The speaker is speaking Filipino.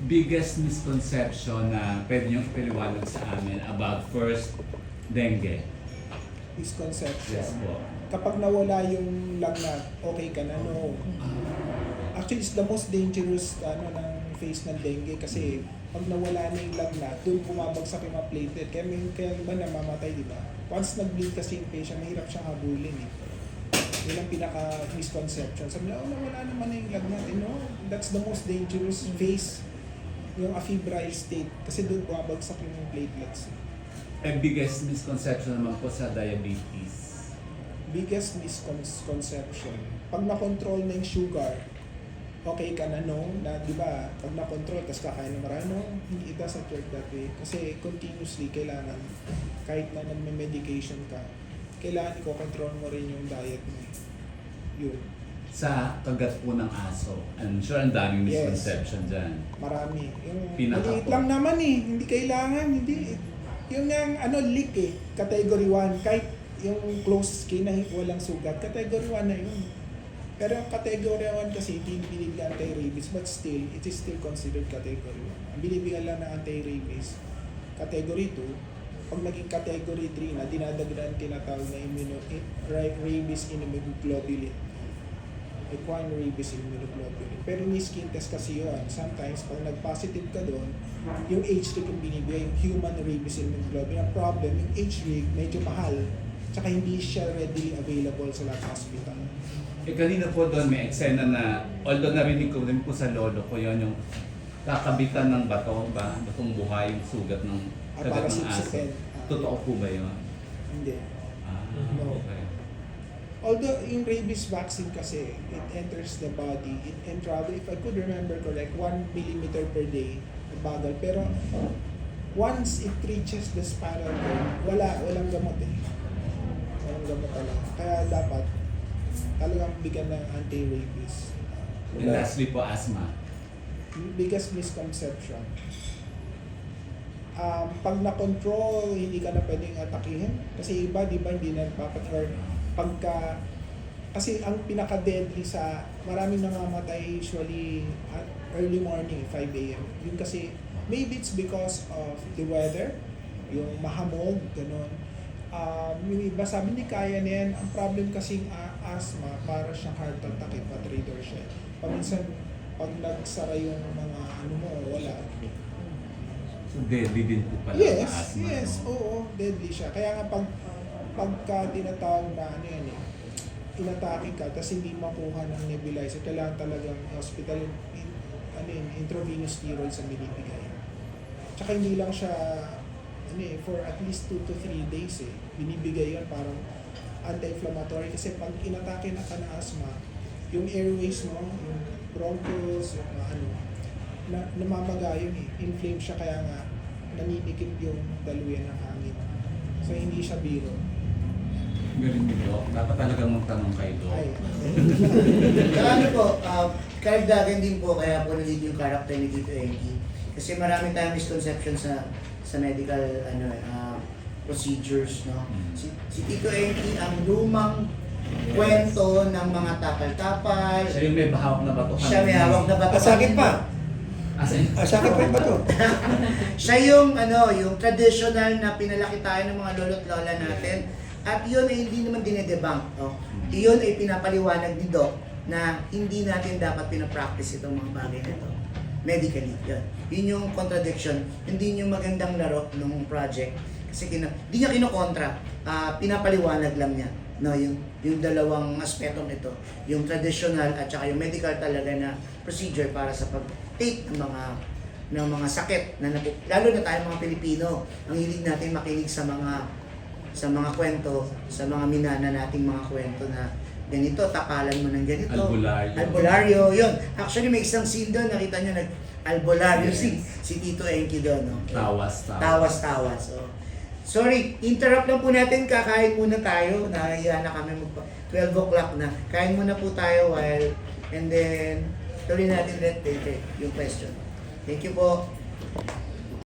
biggest misconception na pwede niyong ipaliwanag sa amin about first dengue? Misconception. Yes po. Kapag nawala yung lagnat, okay ka na, no. Actually, it's the most dangerous ng phase ng dengue kasi pag nawala na yung lagnat, doon bumabagsak yung mga platelet. Kaya iba namamatay, di ba? Once nag-bleed kasi yung patient, mahirap siyang habulin eh. Yun ang pinaka-misconception. Sabi na, nawala naman na yung lagnat. No, that's the most dangerous phase, yung afebrile state. Kasi doon bumabagsak yung platelets. Biggest misconception naman po sa diabetes? Biggest misconception. Pag na-control na yung sugar, okay ka na, no? Na, di ba, pag na-control, tapos kakain ng marami, no? Hindi, it doesn't work that way. Kasi continuously, kailangan, kahit na nagme-medication ka, kailangan i-control mo rin yung diet mo. Yun. Sa kagat po ng aso, I'm sure ang daming Yes. misconception dyan. Marami. Yung Pinaka maliit po. lang naman eh. Hindi kailangan, hindi. Yung leak eh, category 1. Kahit yung closed skin na walang sugat, category 1 na yun. Pero yung category 1 kasi binibigyan anti-rabies, but still, it is still considered category 1. Ang binibigyan lang ng anti-rabies, category 2, pag naging category 3 na, dinadagdagan tinatawag na rabies immunoglobulin. Equine rabies immunoglobulin. Pero may skin test kasi yun. Sometimes, pag nag-positive ka doon, yung H-rig yung binibigay, yung human rabies immunoglobulin. Ang problem, yung H-rig medyo mahal, tsaka hindi siya readily available sa lahat ng hospital. Kanina po doon may eksena na, although narinig ko rin po sa lolo ko yon yung kakabitan ng bato ba? Batong buhay yung sugat ng kagat para ng aso. sipsipin. Totoo po ba yun? Hindi. No. Okay. Although yung rabies vaccine kasi, it enters the body, it can travel, if I could remember correct, 1 millimeter per day, bagal. Pero once it reaches the spinal cord, walang gamot eh. Walang gamot talaga. Kaya dapat talagang bigyan ng anti-rabies. And lastly po, asthma. Biggest misconception. Pag na-control, hindi ka na pwedeng atakihin. Kasi iba, di ba, hindi na or pagka, kasi ang pinaka-deadly sa, maraming nangamatay usually at early morning, 5 a.m. Yun kasi, maybe it's because of the weather, yung mahamog, gano'n. Yung iba sabi, hindi kaya na yan. Ang problem kasing asthma, para siyang heart attack, traitor siya. Paminsan, pag nagsara yung mga wala. So deadly din po pala Yes, ang asthma. yes, No? oo, deadly siya. Kaya nga pagka tinatawag na inatake ka, tapos hindi makuha ng nebulizer, kailangan talagang hospital, intravenous steroids ang binibigay. Tsaka hindi lang siya, for at least 2 to 3 days binibigay yun parang anti-inflammatory kasi pag inatake na ka na asthma, yung airways mo, yung bronchus, yung namamaga yun inflame siya kaya nga naninikip yung daluyan ng hangin. So hindi siya biro. Galing ni Doc. Dapat talagang magtanong kay Doc. Ay. Saka po, karagdagan din po kaya po nandito yung character ni Tito Enki. Kasi marami tayong misconception sa medical procedures, no? Si Tito Enki ang lumang kwento ng mga tapal-tapal. Siya yung may bahawak na bato. Siya may hawak na bato. Sakit pa. Sakit pa yung bato. Siya yung yung traditional na pinalaki tayo ng mga lolo't lola natin. At yun ay hindi naman dinedebunk, no? Iyon ay pinapaliwanag ni Doc na hindi natin dapat pinapractice itong mga bagay na ito. Medically, yun. Yun yung contradiction. Hindi yung magandang laro ng project. Kasi hindi niya kinokontra. Pinapaliwanag lang niya. No, yung dalawang aspetong ito. Yung traditional at saka yung medical talaga na procedure para sa pag-take ng mga sakit na lalo na tayo mga Pilipino. Ang hilig natin makinig sa mga kwento, sa mga minana nating mga kwento na ganito, tapalan mo ng ganito. Albularyo. Albularyo, yun. Actually, may isang scene doon, nakita nyo, albularyo si Tito Enki doon. No? Tawas. So, sorry, interrupt lang po natin, kakain muna tayo. Nahiya na kami 12 o'clock na. Kain muna po tayo and then tuloy natin yung question. Thank you po.